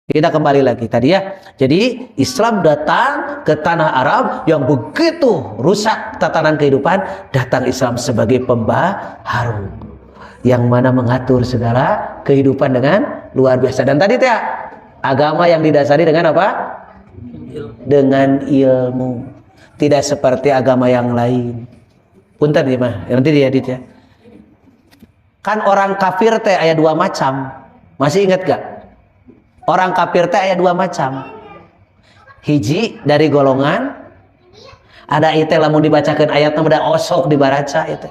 Kita kembali lagi tadi ya. Jadi Islam datang ke tanah Arab yang begitu rusak tatanan kehidupan, datang Islam sebagai pembaharu yang mana mengatur segala kehidupan dengan luar biasa. Dan tadi ya, agama yang didasari dengan apa? Dengan ilmu. Tidak seperti agama yang lain. Punten ya mah, nanti dia edit ya. Kan orang kafir teh aya dua macam. Masih ingat gak? Orang kafir teh aya dua macam. Hiji dari golongan ada itu lamun dibacakan ayatnya beda osok dibaraca itu.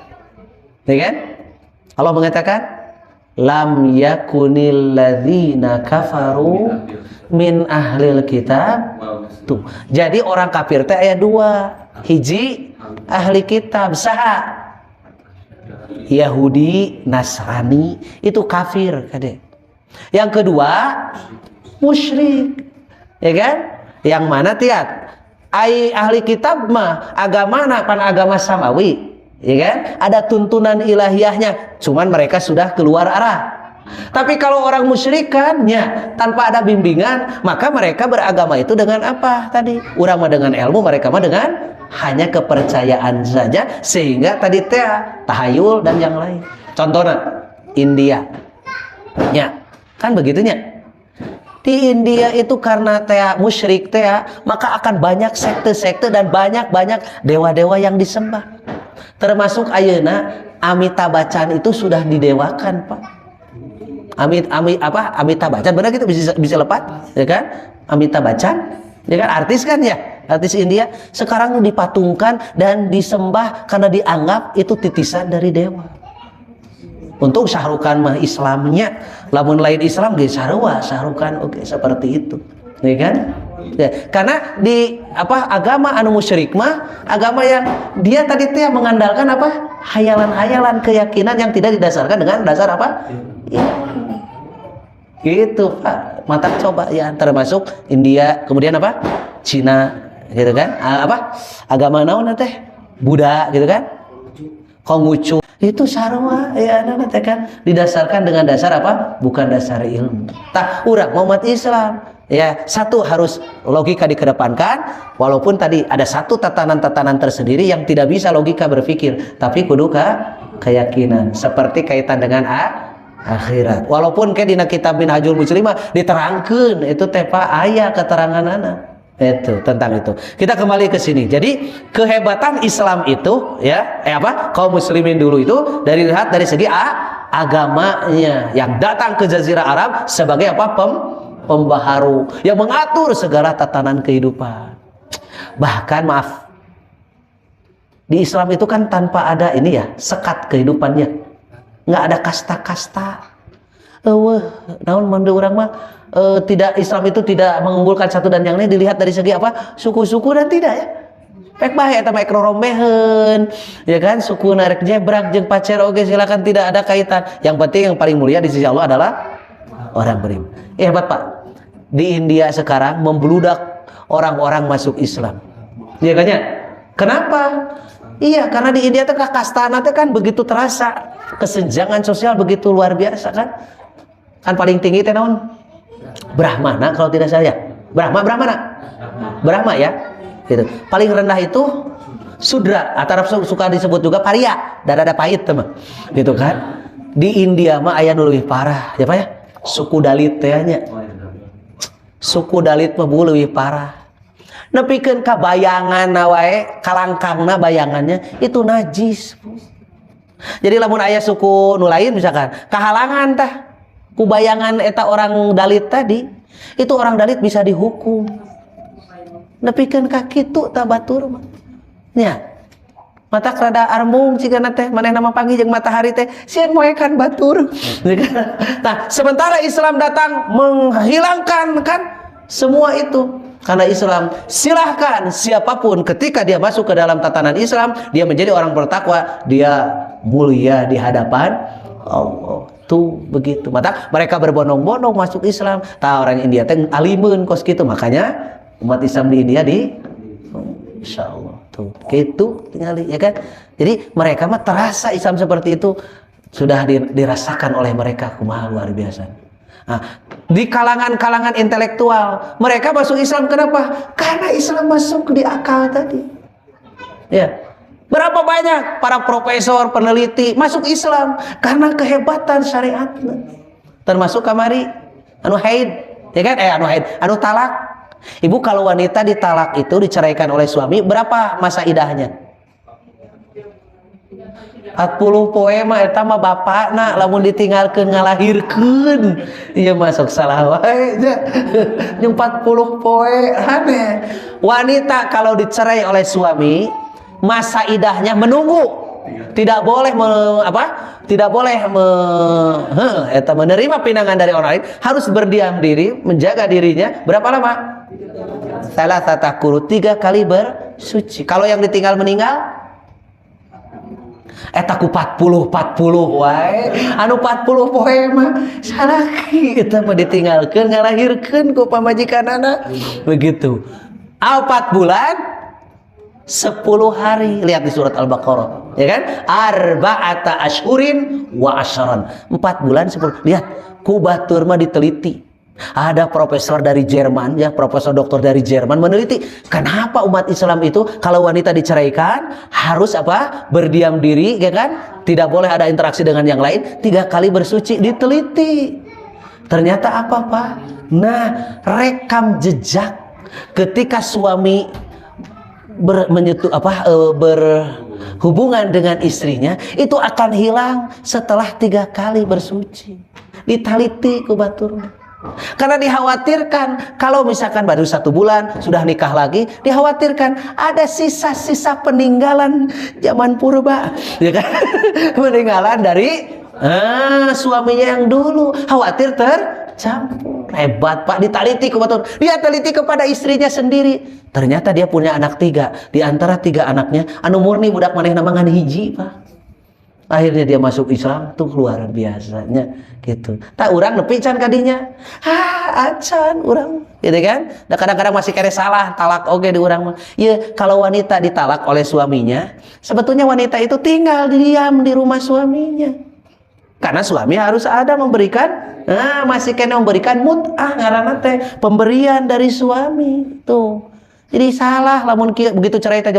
Ya kan? Allah mengatakan lam yakunil ladzina kafaru min ahlil kitab. Tuh. Jadi orang kafir teh aya dua. Hiji ahli kitab saha? Yahudi, Nasrani, itu kafir kade. Yang kedua musyrik, ya kan? Yang mana tiat? Ahli kitab mah agamana pan agama samawi, ya kan? Ada tuntunan ilahiyahnya, cuman mereka sudah keluar arah. Tapi kalau orang musyrikannya tanpa ada bimbingan, maka mereka beragama itu dengan apa tadi? Urang mah dengan ilmu, mereka mah dengan hanya kepercayaan saja, sehingga tadi teh tahayul dan yang lain. Contohnya India, ya kan begitunya. Di India itu karena teh musyrik teh, maka akan banyak sekte-sekte dan banyak dewa-dewa yang disembah. Termasuk ayeuna Amitabh Bachchan itu sudah didewakan, Pak. Amitabh Bachchan benar gitu bisa lepas, ya kan? Amitabh Bachchan, ya kan artis kan ya? Artis India sekarang dipatungkan dan disembah karena dianggap itu titisan dari dewa. Untuk Syahrukan mah Islamnya, lamun lain Islam ge sarua Syahrukan oke seperti itu, ya kan? Ya, karena di agama anu musyrik mah agama yang dia tadi teh mengandalkan hayalan-hayalan keyakinan yang tidak didasarkan dengan dasar apa? Gitu Pak. Mata coba ya, termasuk India, kemudian Cina, gitu kan? Agama naon teh? Buddha, gitu kan? Konghucu. Itu sarua ya nanti kan didasarkan dengan dasar apa? Bukan dasar ilmu. Tah urang umat Islam ya, satu harus logika dikedepankan, walaupun tadi ada satu tatanan-tatanan tersendiri yang tidak bisa logika berpikir, tapi kudu keyakinan seperti kaitan dengan akhirat. Walaupun ke dina kitab Minhajul Muslimah diterangkeun itu teh aya keteranganana. Itu tentang itu. Kita kembali ke sini. Jadi kehebatan Islam itu ya, kaum muslimin dulu itu dilihat dari segi agamanya yang datang ke Jazirah Arab sebagai pembaharu yang mengatur segala tatanan kehidupan. Bahkan maaf, di Islam itu kan tanpa ada ini ya, sekat kehidupannya. Nggak ada kasta-kasta. Naon mandu urang mah tidak, Islam itu tidak mengunggulkan satu dan yang lain dilihat dari segi suku-suku dan tidak ya. Pek bae eta mah ekroромehen, ya kan? Suku narek jebrak jeung pacer oge silakan, tidak ada kaitan. Yang penting yang paling mulia di sisi Allah adalah orang beriman. Hebat Pak. Di India sekarang membludak orang-orang masuk Islam. Iya kan ya? Kenapa? Iya, karena di India teh kastana teh kan begitu terasa. Kesenjangan sosial begitu luar biasa kan? Kan paling tinggi teh naon? Brahmana kalau tidak salah ya. Brahma ya. Gitu. Paling rendah itu Sudra, atau suka disebut juga Paria, dada pahit teman. Gitu kan. Di India mah aya nu leuwih parah, ya Pak ya. Suku Dalit teh nya. Suku Dalit mah leuwih parah. Nepikeun ka bayanganna wae, kalangkangna bayangannya itu najis. Jadi lamun aya suku nu lain misalkan kahalangan tah ku bayangan eta orang Dalit tadi, itu orang Dalit bisa dihukum. Nepikeun ka kitu tah batur mah. Nya. Mata rada armung cigana teh manehna mah panggih jeung matahari teh sieun moekan batur. Nah, sementara Islam datang menghilangkan kan semua itu. Karena Islam silahkan siapapun ketika dia masuk ke dalam tatanan Islam, dia menjadi orang bertakwa, dia mulia di hadapan Allah. Tuh begitu. Maka mereka berbondong-bondong masuk Islam. Tah orang India teh alimeun kos kitu, makanya umat Islam di India insyaallah tuh gitu tinggal ya kan. Jadi mereka mah terasa Islam seperti itu sudah dirasakan oleh mereka kumaha luar biasa. Nah, di kalangan-kalangan intelektual. Mereka masuk Islam kenapa? Karena Islam masuk di akal tadi. Ya. Berapa banyak para profesor, peneliti masuk Islam karena kehebatan syariatnya. Termasuk kamari anu haid, ya kan? Anu talak. Ibu kalau wanita ditalak itu diceraikan oleh suami, berapa masa idahnya? 40 poe mah eta mah bapakna lamun ditinggalkeun ngalahirkeun ieu masuk salah wae nya 40 poe aneh. Wanita kalau dicerai oleh suami masa idahnya menunggu, tidak boleh menerima pinangan dari orang lain, harus berdiam diri, menjaga dirinya berapa lama? Salah tatakuru 3 kali bersuci. Kalau yang ditinggal meninggal eta ku 40 wae anu 40 poe mah salaki eta mah ditinggalkeun ngalahirkeun ku pamajikanana begitu. 4 bulan 10 hari, lihat di surat Al-Baqarah, ya kan? Arba'ata ashhurin wa asharan, 4 bulan 10. Lihat, ku batur mah diteliti. Ada profesor dari Jerman, ya, profesor doktor dari Jerman meneliti kenapa umat Islam itu kalau wanita diceraikan harus apa? Berdiam diri, ya kan? Tidak boleh ada interaksi dengan yang lain, 3 kali bersuci. Diteliti. Ternyata apa, Pak? Nah, rekam jejak ketika suami berhubungan dengan istrinya itu akan hilang setelah 3 kali bersuci. Diteliti ku batur. Karena dikhawatirkan kalau misalkan baru 1 bulan sudah nikah lagi, dikhawatirkan ada sisa-sisa peninggalan zaman purba, ya kan? Peninggalan dari suaminya yang dulu, khawatir tercampur. Hebat Pak, diteliti ke batur. Dia teliti kepada istrinya sendiri. Ternyata dia punya anak 3. Di antara 3 anaknya anu murni budak maneh namangan hiji, Pak. Akhirnya dia masuk Islam tuh luar biasanya gitu. Tak urang nepi can kadinya. Acan urang gitu kan. Nah, kadang-kadang masih kere salah talak oge di urang mah. Ya, kalau wanita ditalak oleh suaminya, sebetulnya wanita itu tinggal diam di rumah suaminya. Karena suami harus ada memberikan, masih kena memberikan mut'ah ngaranna teh, pemberian dari suami tuh. Jadi salah lamun begitu cerai teh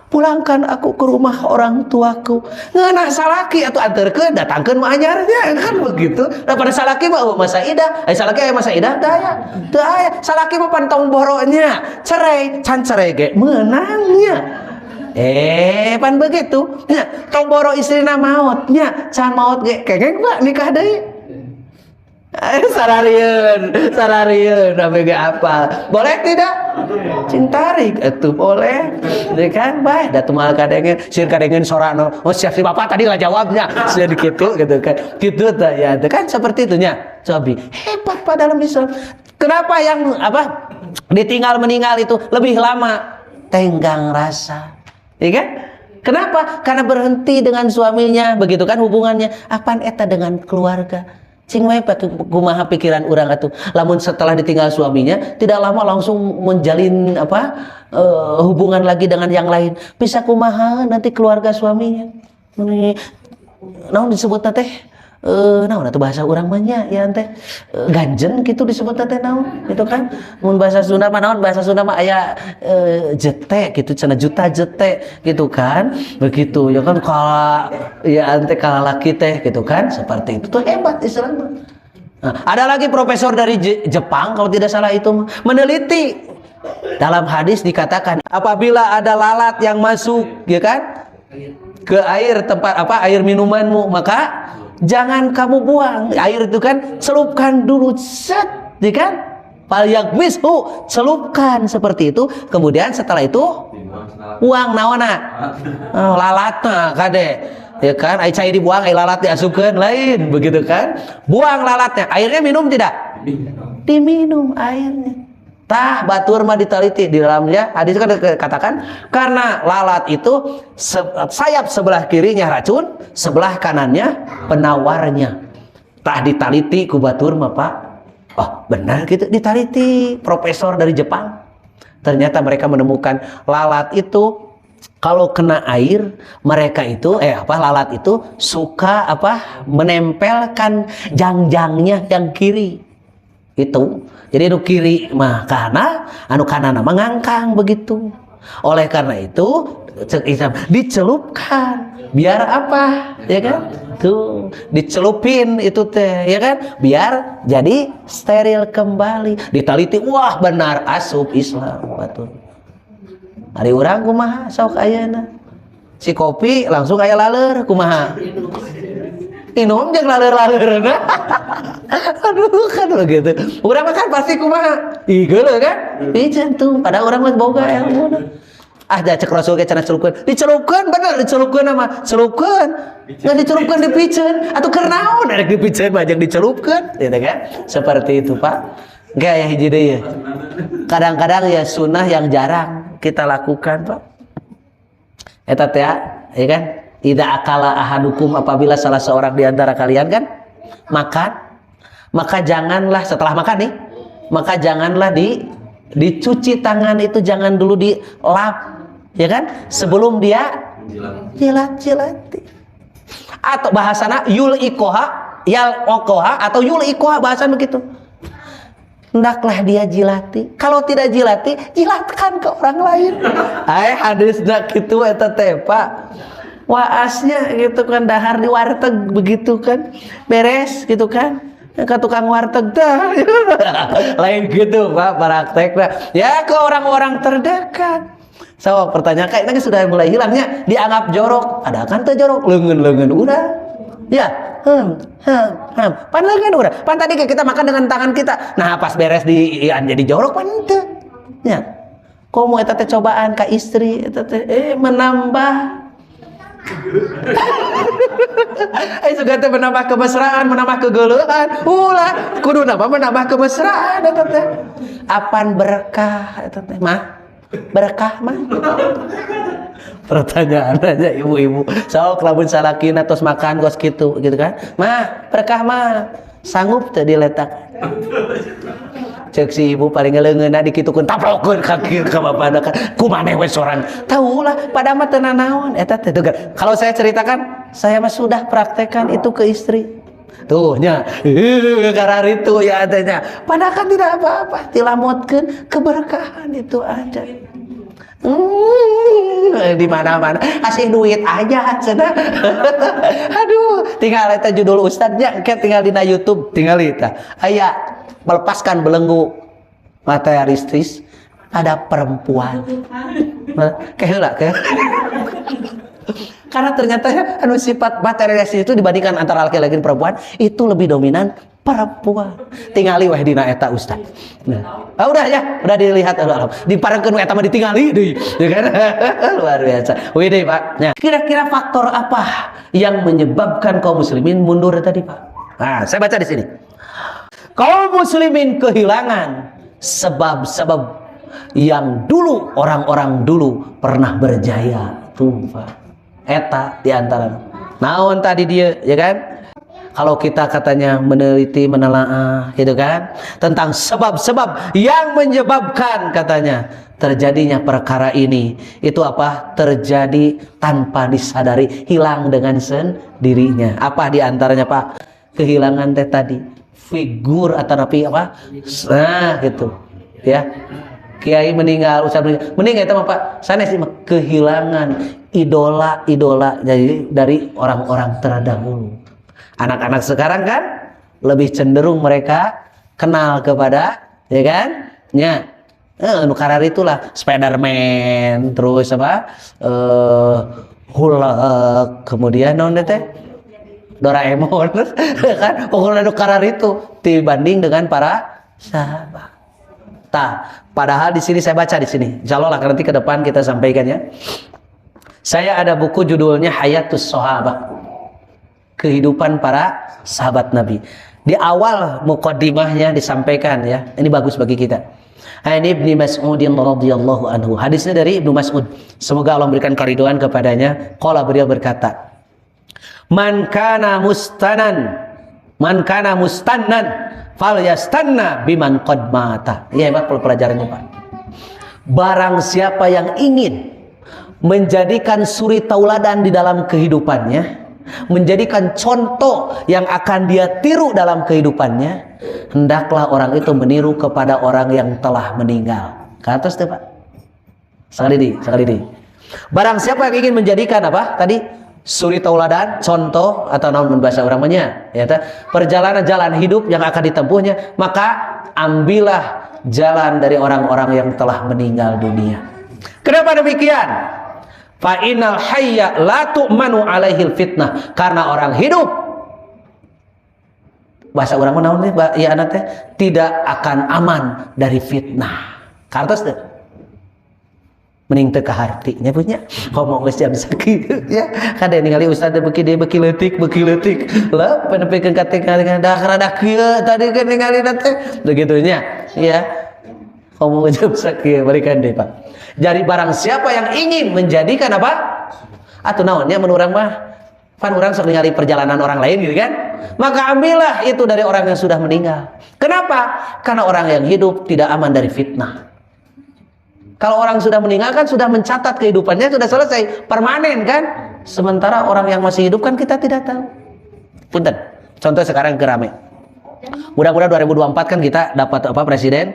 pulangkan aku ke rumah orang tuaku. Ngeunah salaki atuh anterkeun datangkeun mah anyarnya kan begitu. Daripada salaki mah masa idah, salaki aya masa idah teu aya. Teu aya. Salaki mah pantong boronya. Cerai, can cerai ge meunangnya. Pan begitu. Nya tong boro istrina maot nya, can maot ge kengeng Pak nikah deui. Sararieun sampai apa? Boleh tidak? Cintarik itu boleh. Ya kan, baik. Da tumal kadengen, sieun kadengen sorano. Oh, siap si Bapak tadi enggak jawabnya. Sieun gitu kan. Gitu tah ya. Itu kan seperti itu nya. Cobi. Hebat Pak dalam Islam. Kenapa yang ditinggal meninggal itu lebih lama? Tenggang rasa. Ya kan? Kenapa? Karena berhenti dengan suaminya, begitu kan hubungannya. Apaan eta dengan keluarga? Cing we kumaha pikiran urang atuh. Lamun setelah ditinggal suaminya, tidak lama langsung menjalin hubungan lagi dengan yang lain. Bisa kumaha nanti keluarga suaminya. Naon disebutna teh? Naon atuh bahasa urang mah nya ya teh. Ganjen kitu disebutna teh naon? Itu kan mun bahasa Sunda mah naon? Bahasa Sunda mah aya jete gitu, cenah juta jete gitu kan. Begitu ya kan kala laki teh gitu kan. Seperti itu tuh hebat Islam. Nah, ada lagi profesor dari Jepang kalau tidak salah itu meneliti. Dalam hadis dikatakan apabila ada lalat yang masuk ya kan ke air tempat air minumanmu, maka jangan kamu buang air itu kan, celupkan dulu set, ya kan? Falyagmishu, celupkan seperti itu. Kemudian setelah itu buang naona, lalatna kade, ya kan? Ai cai dibuang, ai lalat diasupkeun lain, begitu kan? Buang lalatnya, airnya minum tidak? Diminum airnya. Tah batur mah diteliti di dalamnya hadis kan katakan karena lalat itu sayap sebelah kirinya racun, sebelah kanannya penawarnya. Tah diteliti ku batur mah Pak. Oh benar gitu, diteliti profesor dari Jepang. Ternyata mereka menemukan lalat itu kalau kena air mereka itu lalat itu suka menempelkan jangjangnya yang kiri. Itu. Jadi anu kiri mah kana, anu kanan mah ngangkang begitu. Oleh karena itu dicelupkan biar apa? Ya kan? Tuh, dicelupin itu teh, ya kan? Biar jadi steril kembali. Ditaliti, wah benar asup Islam batur. Ari urang kumaha sok ayeuna. Si kopi langsung aya laleur kumaha? Minum jeung laleur-laleurna. Aduh kan begitu. Urang kan pasti kumaha? Ih geuleuh kan? Piceun tuh, padahal urang mah boga ilmu. Ah da cek Rasul ge cenah celupkeun. Dicelupkeun bener dicelupkeun mah. Celupkeun. Nggak dicelupkeun dipiceun atuh keur naon rek dipiceun mah jeung dicelupkeun gitu kan. Seperti itu, Pak. Gaya hiji deui ya. Kadang-kadang ya sunnah yang jarang kita lakukan, Pak. Eta teh ya kan? Idza akala ahadukum, apabila salah seorang di antara kalian kan makan, maka janganlah setelah makan nih, maka janganlah dicuci tangan itu, jangan dulu dilap, ya kan? Sebelum dia jilat-jilati. Atau bahasana yul ikoha, yal okoha atau yul ikoha, bahasan begitu. Hendaklah dia jilati. Kalau tidak jilati, jilatkan ke orang lain. Hadis dak kitu eta teh, Pak. Waasnya gitu kan, dahar di warteg begitu kan, beres gitu kan, ke tukang warteg dah. Lain gitu, Pak, prakteknya. Ya ke orang-orang terdekat. So pertanyaan kayak ini sudah mulai hilangnya, dianggap jorok. Ada kan teh jorok, leungeun-leungeun udah. Ya, pan leungeun udah. Pan tadi kita makan dengan tangan kita. Nah, pas beres jadi jorok pan teu. Ya. Komo eta teh cobaan ka istri, eta teh menambah juga teh menambah kemesraan, menambah kegeuleuhan. Ulah kudu menambah kemesraan eta teh. Apan berkah eta teh mah? Berkah mah. Pertanyaan aja ibu-ibu. Sok lamun salakina tos makan gos kitu gitu kan. Mah, berkah mah sanggup teu diletak. Cek si ibu paling ngeleungeunna dikitukeun taplokeun ka kieu ka bapana kan. Kumaneh we soran. Tahu lah pada mah teu nanaon eta teh. Kalau saya ceritakan, saya mah sudah praktekkan itu ke istri. Tuh nya, karena itu ya adanya. Padahal kan tidak apa-apa, dilamotkeun keberkahan itu ada. Di mana-mana kasih duit aja cenah. Aduh, tinggal eta judul ustadznya tinggal di YouTube, tinggal eta. Aya melepaskan belenggu materialistis pada perempuan. Keheula ke. Karena ternyata anu sifat materialistis itu dibandingkan antara laki-laki dan perempuan itu lebih dominan perempuan. Tingali weh dina eta ustaz. Nah, udah ya, udah dilihat diparengkeun eta mah ditingali deui, ya kan? Luar biasa. Wih deh, Pak. Nah, kira-kira faktor apa yang menyebabkan kaum muslimin mundur tadi, Pak? Nah, saya baca di sini. Kaum muslimin kehilangan sebab-sebab yang dulu orang-orang dulu pernah berjaya. Tuh, Pak. Eta diantara naon tadi dia, ya kan? Kalau kita katanya meneliti, menelaah, gitu kan, tentang sebab-sebab yang menyebabkan katanya terjadinya perkara ini, itu apa? Terjadi tanpa disadari, hilang dengan sendirinya. Apa diantaranya, Pak? Kehilangan teh tadi figur atau apa? Nah, gitu, ya. Kiai meninggal, ustaz meninggal itu Pak. Sanes kehilangan idola-idola dari orang-orang terdahulu. Anak-anak sekarang kan lebih cenderung mereka kenal kepada, ya kan? Ya. Nukarar itulah Spiderman, terus apa? Hulk, kemudian non teh Doraemon kan pokoknya nukarar itu dibanding dengan para sahabat. Padahal di sini saya baca di sini. Insyaallah lah nanti ke depan kita sampaikan ya. Saya ada buku judulnya Hayatus Sahabah. Kehidupan para sahabat Nabi. Di awal muqaddimahnya disampaikan ya. Ini bagus bagi kita. Ini Ibnu Mas'ud radhiyallahu anhu. Hadisnya dari Ibnu Mas'ud. Semoga Allah memberikan keridhaan kepadanya. Qala beliau berkata, Man kana mustannan falyastanna biman qad mata. Iya, Pak, pelajarannya, Pak. Barang siapa yang ingin menjadikan suri tauladan di dalam kehidupannya, menjadikan contoh yang akan dia tiru dalam kehidupannya, hendaklah orang itu meniru kepada orang yang telah meninggal. Ke atas tuh Pak. Sekali ini. Barang siapa yang ingin menjadikan apa tadi? Suri tauladan, contoh atau namun bahasa orangnya, ya, perjalanan jalan hidup yang akan ditempuhnya, maka ambillah jalan dari orang-orang yang telah meninggal dunia. Kenapa demikian? Fa innal hayya la tu'manu alaihil fitnah, karena orang hidup, bahasa orang naon ya anak teh, tidak akan aman dari fitnah. Kartos teh mending teu kahartinya punya ngomong geus jam sakit ya kada ningali ustaz teh beuki leutik lah penepikeun ka teh dak kieu tadi kan ningali teh begitunya ya ngomong jam sakit balikan deui Pak. Jadi barang siapa yang ingin menjadikan apa atuh naonnya mun urang mah pan urang sok ningali perjalanan orang lain gitu kan, maka ambillah itu dari orang yang sudah meninggal. Kenapa? Karena orang yang hidup tidak aman dari fitnah. Kalau orang sudah meninggal kan sudah mencatat kehidupannya, sudah selesai, permanen kan. Sementara orang yang masih hidup kan kita tidak tahu. Punten. Contoh sekarang kerame. Mudah-mudahan 2024 kan kita dapat apa presiden,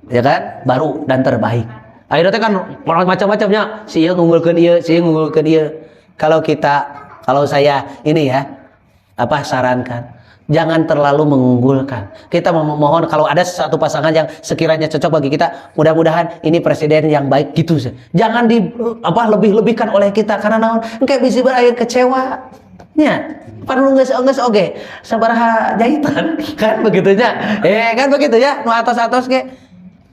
ya kan, baru dan terbaik. Akhirnya kan macam-macamnya, si ieu ngunggulkeun ieu, si ieu ngunggulkeun ieu. Kalau saya ini ya, apa sarankan, jangan terlalu mengunggulkan. Kita memohon kalau ada satu pasangan yang sekiranya cocok bagi kita, mudah-mudahan ini presiden yang baik gitu. Jangan lebih-lebihkan oleh kita karena naon engke bisa berakhir kecewa. Nya, pan lu geus oge sabaraha jahitan kan begitunya. Kan begitu ya, nu atos-atos ge.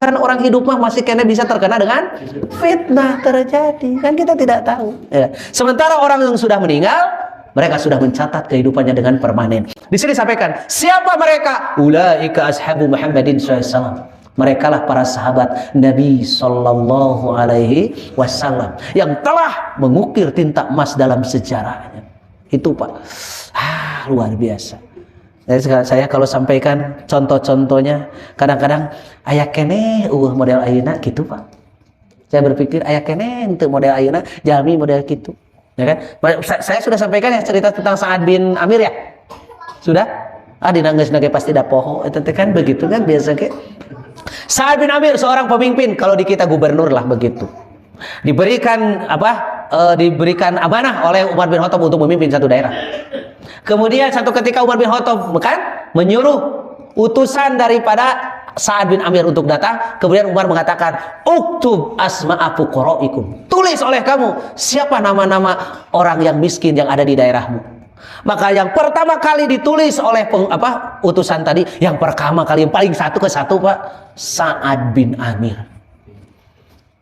Karena orang hidup mah masih kena bisa terkena dengan fitnah terjadi. Kan kita tidak tahu. Ya. Sementara orang yang sudah meninggal, mereka sudah mencatat kehidupannya dengan permanen. Di sini sampaikan, siapa mereka? Ulaika ashabu Muhammadin SAW. Mereka lah para sahabat Nabi Sallallahu Alaihi Wasallam yang telah mengukir tinta emas dalam sejarahnya. Itu Pak, luar biasa. Jadi saya kalau sampaikan contoh-contohnya, kadang-kadang aya keneh model ayeuna gitu Pak. Saya berpikir aya keneh untuk model ayeuna, jalmi model gitu. Ya kan? Saya sudah sampaikan ya cerita tentang Sa'ad bin Amir ya. Sudah? Dina geus nage pasti da poho eta teh kan begitu kan biasa ke. Sa'ad bin Amir seorang pemimpin, kalau di kita gubernur lah begitu. Diberikan diberikan amanah oleh Umar bin Khattab untuk memimpin satu daerah. Kemudian satu ketika Umar bin Khattab menyuruh utusan daripada Sa'ad bin Amir untuk datang. Kemudian Umar mengatakan, "Uktub asma'a fuqara'ikum." Tulis oleh kamu siapa nama-nama orang yang miskin yang ada di daerahmu. Maka yang pertama kali ditulis oleh utusan tadi, yang pertama kali yang paling satu ke satu Pak, Sa'ad bin Amir.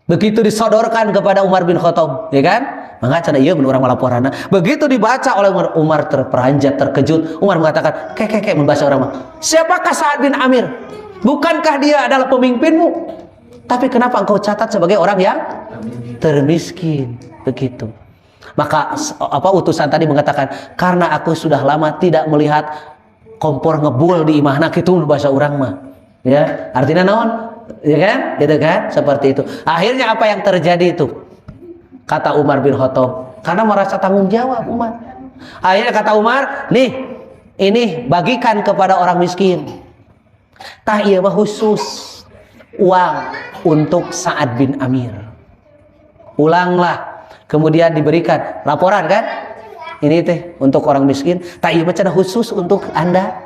Begitu disodorkan kepada Umar bin Khattab, ya kan? Maka cenah ieu mun urang malaporana. Begitu dibaca oleh Umar terperanjat, terkejut. Umar mengatakan, "Kek membaca orang mah. Siapakah Sa'ad bin Amir? Bukankah dia adalah pemimpinmu? Tapi kenapa engkau catat sebagai orang yang termiskin?" Begitu. Maka utusan tadi mengatakan, "Karena aku sudah lama tidak melihat kompor ngebul di imahna kitu bahasa urang mah." Ya, artinya naon? Ya kan? Gitu kan? Seperti itu. Akhirnya apa yang terjadi itu? Kata Umar bin Khattab, karena merasa tanggung jawab Umar. Akhirnya kata Umar, "Nih, ini bagikan kepada orang miskin." Tah ieu mah khusus uang untuk Sa'ad bin Amir. Ulanglah, kemudian diberikan laporan kan? Ini teh untuk orang miskin, tah ieu mah cenah khusus untuk Anda.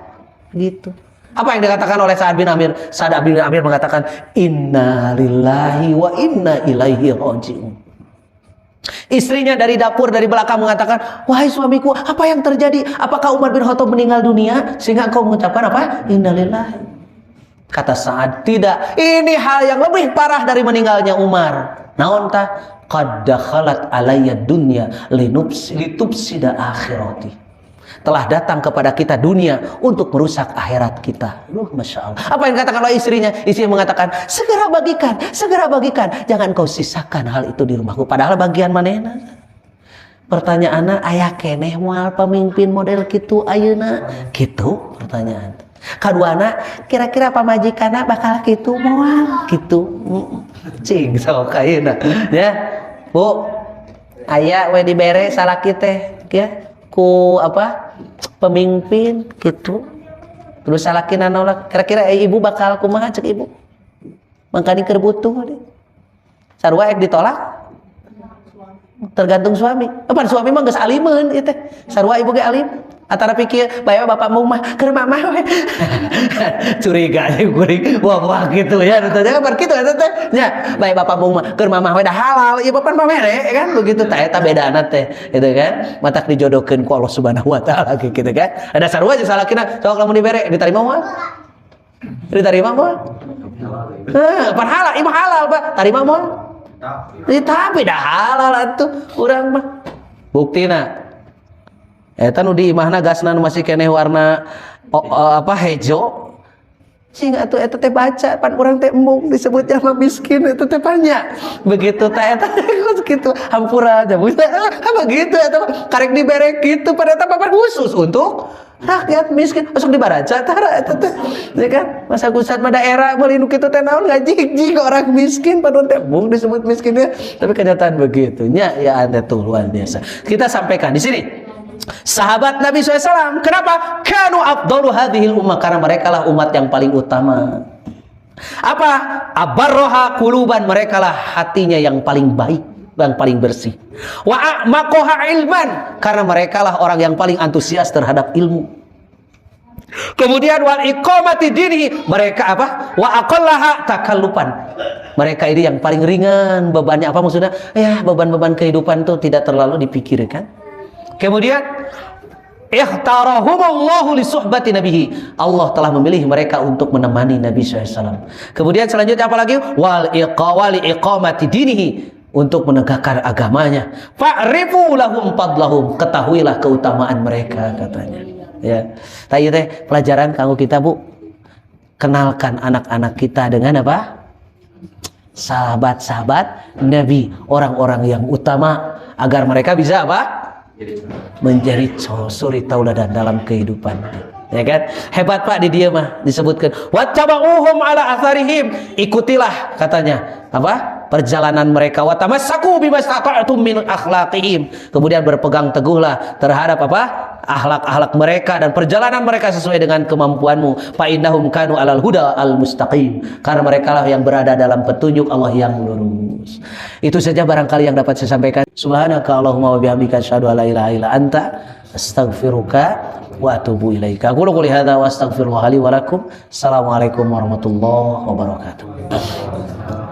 Gitu. Apa yang dikatakan oleh Sa'ad bin Amir? Sa'ad bin Amir mengatakan, "Inna lillahi wa inna ilaihi raji'un." Istrinya dari dapur dari belakang mengatakan, "Wahai suamiku, apa yang terjadi? Apakah Umar bin Khattab meninggal dunia sehingga engkau mengucapkan apa? Innalillahi." Kata Sa'ad, "Tidak, ini hal yang lebih parah dari meninggalnya Umar." Naon tah? Qad dakhalat alayya dunya litubsida akhirati. Telah datang kepada kita dunia untuk merusak akhirat kita. Masya Allah. Apa yang dikatakan oleh istrinya? Istrinya mengatakan, segera bagikan. Jangan kau sisakan hal itu di rumahku. Padahal bagian manehna. Pertanyaannya, aya keneh moal pemimpin model kitu ayeuna? Kitu pertanyaan. Kaduana, kira-kira pamajikana bakal kitu moal? Kitu. Cing sok ayeuna. Ya. Bu, aya we dibere salaki teh, ya. ku apa pemimpin gitu. Terus salakina nolak, kira-kira ibu bakal kumaha cek ibu? Mangkani keur butuh deh. Sarua ek ditolak? Tergantung suami. Apa suami mah geus alimeun ieu teh. Sarua ibu ge alim. Antara pikir bae bapak mau mah keur mamah we. Curiga kuring. Wah gitu ya teh bar kitu eta teh. Nya bae bapak mau mah keur mamah we dah halal. Ieu bapak mah mere kan begitu tah eta bedana teh. Gitu kan. Matak dijodohkeun ku Allah Subhanahu wa taala gitu kan. Ada sarua jeung salakina sok lamun dibere diterima mah. Diterima mah. Pan halal, imah halal Pak. Tarima mah. Tapi dah halal atuh urang mah. Buktina eta nu di imahna gasna nu masih keneh warna hejo. Sing atuh eta teh baca pan urang teh embung disebutnya mah miskin eta teh banyak. Begitu teh eta kitu hampura aja. Begitu eta karek dibere kitu pada eta papan khusus untuk rakyat miskin masuk dibaraca tara eta teh. Ya kan? Masa pusat mah daerah meuli nu kitu teh naon ngajig-jig orang miskin padahal teh embung disebut miskinnya. Tapi kenyataan begitu. Nya ya anda tuh luar biasa. Kita sampaikan di sini. Sahabat Nabi SAW, kenapa? Kanu afdalu hadhil ummah, karena mereka lah umat yang paling utama. Apa? Abarroha kuluban, mereka lah hatinya yang paling baik, yang paling bersih. Wa a'maqoha ilman, karena mereka lah orang yang paling antusias terhadap ilmu. Kemudian wal iqamati dinihi, mereka apa? Wa aqallaha takallupan. Mereka ini yang paling ringan bebannya. Apa maksudnya? Ya, beban-beban kehidupan itu tidak terlalu dipikirkan. Kemudian ikhtarahumullahu li suhbati nabihi, Allah telah memilih mereka untuk menemani Nabi SAW. Kemudian selanjutnya apa lagi? Wal iqamati dinihi, untuk menegakkan agamanya. Fa'rifu lahum fadlahum, ketahuilah keutamaan mereka katanya. Ya. Tadi teh pelajaran kanggo kita Bu. Kenalkan anak-anak kita dengan apa? Sahabat-sahabat Nabi, orang-orang yang utama, agar mereka bisa apa? Menjadi suri tauladan dalam kehidupan. Ya kan? Hebat Pak di dia mah disebutkan wattaba'uhum ala atharihim, ikutilah katanya apa? Perjalanan mereka, wa tamassaku bimastata'tum min akhlaqihim, kemudian berpegang teguhlah terhadap apa? Akhlak-akhlak mereka dan perjalanan mereka sesuai dengan kemampuanmu. Fa innahum kanu alal huda al mustaqim, karena mereka lah yang berada dalam petunjuk Allah yang lurus. Itu saja barangkali yang dapat saya sampaikan. Subhanaka Allahumma wa bihamdika asyhadu an la ilaha illa anta astaghfiruka wa atubu ilaika. Aku qouli hadza wa astaghfirullah li wa lakum. Assalamualaikum warahmatullahi wabarakatuh.